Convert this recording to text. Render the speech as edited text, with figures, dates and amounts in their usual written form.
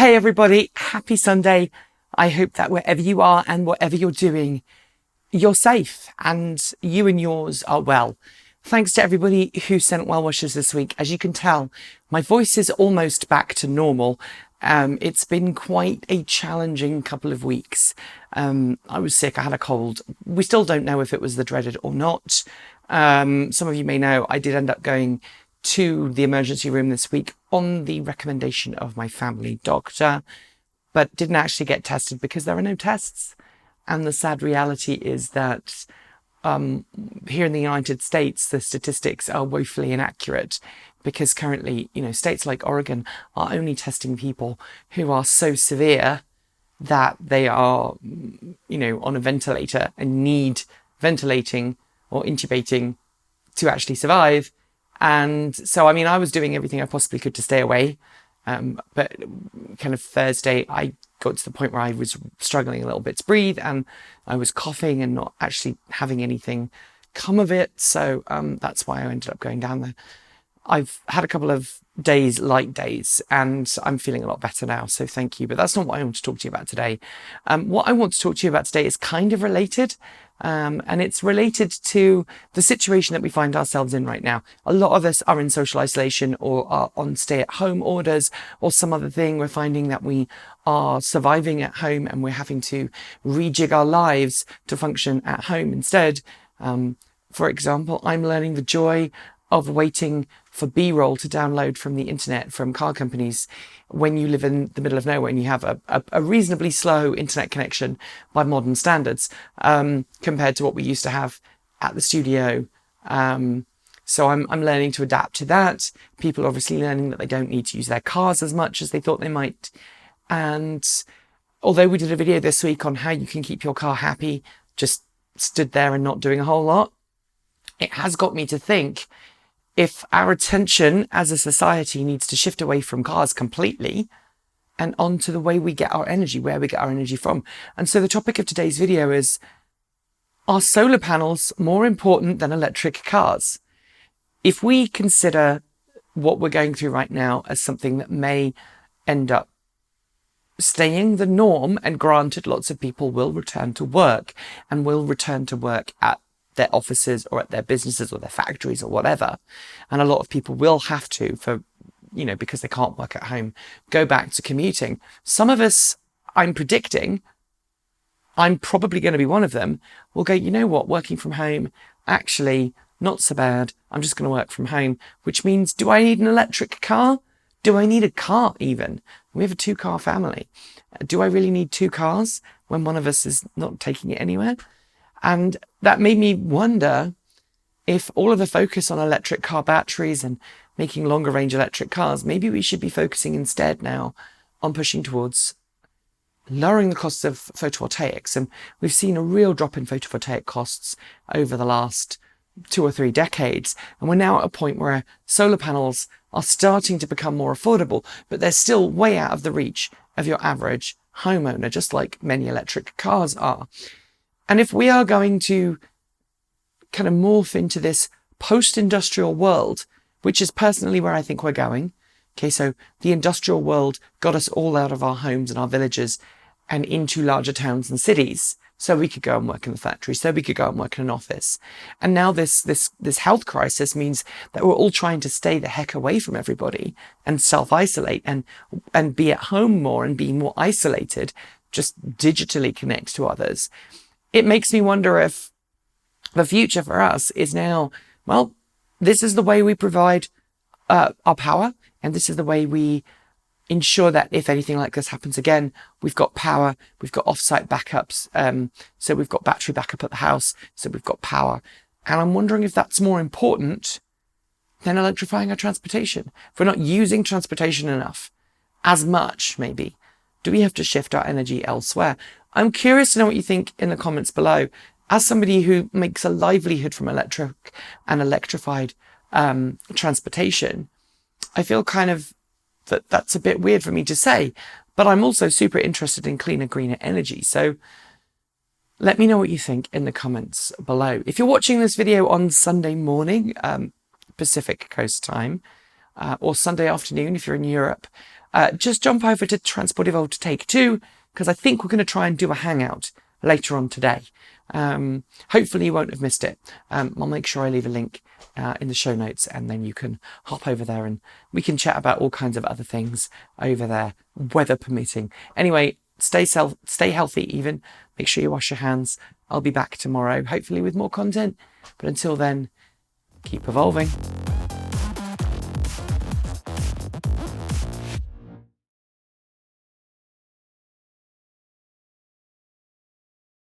Hey everybody, happy Sunday. I hope that wherever you are and whatever you're doing, you're safe and you and yours are well. Thanks to everybody who sent well wishes this week. As you can tell, my voice is almost back to normal. It's been quite a challenging couple of weeks. I was sick, I had a cold. We still don't know if it was the dreaded or not. Some of you may know I did end up going to the emergency room this week on the recommendation of my family doctor, but didn't actually get tested because there are no tests. And the sad reality is that here in the United States, the statistics are woefully inaccurate because currently, states like Oregon are only testing people who are so severe that they are, on a ventilator and need ventilating or intubating to actually survive. And so, I was doing everything I possibly could to stay away. But kind of Thursday, I got to the point where I was struggling a little bit to breathe and I was coughing and not actually having anything come of it. So that's why I ended up going down there. I've had a couple of light days, and I'm feeling a lot better now. So thank you. But that's not what I want to talk to you about today. What I want to talk to you about today is kind of related. And it's related to the situation that we find ourselves in right now. A lot of us are in social isolation or are on stay-at-home orders or some other thing. We're finding that we are surviving at home and we're having to rejig our lives to function at home instead. For example, I'm learning the joy of waiting for B-roll to download from the internet from car companies when you live in the middle of nowhere and you have a reasonably slow internet connection by modern standards, compared to what we used to have at the studio. So I'm learning to adapt to that. People are obviously learning that they don't need to use their cars as much as they thought they might. And although we did a video this week on how you can keep your car happy, just stood there and not doing a whole lot, it has got me to think, if our attention as a society needs to shift away from cars completely and onto the way we get our energy, where we get our energy from. And so the topic of today's video is, are solar panels more important than electric cars? If we consider what we're going through right now as something that may end up staying the norm, and granted lots of people will return to work and will return to work at their offices or at their businesses or their factories or whatever. And a lot of people will have to, because they can't work at home, go back to commuting. Some of us, I'm predicting, I'm probably going to be one of them, will go, you know what, working from home, actually not so bad. I'm just going to work from home, which means, do I need an electric car? Do I need a car even? We have a 2-car family. Do I really need 2 cars when one of us is not taking it anywhere? And that made me wonder if all of the focus on electric car batteries and making longer range electric cars, maybe we should be focusing instead now on pushing towards lowering the costs of photovoltaics. And we've seen a real drop in photovoltaic costs over the last 2 or 3 decades. And we're now at a point where solar panels are starting to become more affordable, but they're still way out of the reach of your average homeowner, just like many electric cars are. And if we are going to kind of morph into this post-industrial world, which is personally where I think we're going. Okay, so the industrial world got us all out of our homes and our villages and into larger towns and cities, so we could go and work in the factory, so we could go and work in an office. And now this health crisis means that we're all trying to stay the heck away from everybody and self-isolate and be at home more and be more isolated, just digitally connect to others. It makes me wonder if the future for us is now, well, this is the way we provide our power, and this is the way we ensure that if anything like this happens again, we've got power, we've got off-site backups, so we've got battery backup at the house, so we've got power. And I'm wondering if that's more important than electrifying our transportation. If we're not using transportation enough, as much maybe, do we have to shift our energy elsewhere? I'm curious to know what you think in the comments below. As somebody who makes a livelihood from electric and electrified transportation, I feel kind of that's a bit weird for me to say, but I'm also super interested in cleaner, greener energy. So let me know what you think in the comments below. If you're watching this video on Sunday morning, Pacific Coast time, or Sunday afternoon if you're in Europe, just jump over to Transport Evolved Take 2, because I think we're going to try and do a hangout later on today. Hopefully you won't have missed it. I'll make sure I leave a link in the show notes, and then you can hop over there and we can chat about all kinds of other things over there, weather permitting. Anyway, stay healthy even. Make sure you wash your hands. I'll be back tomorrow, hopefully with more content. But until then, keep evolving.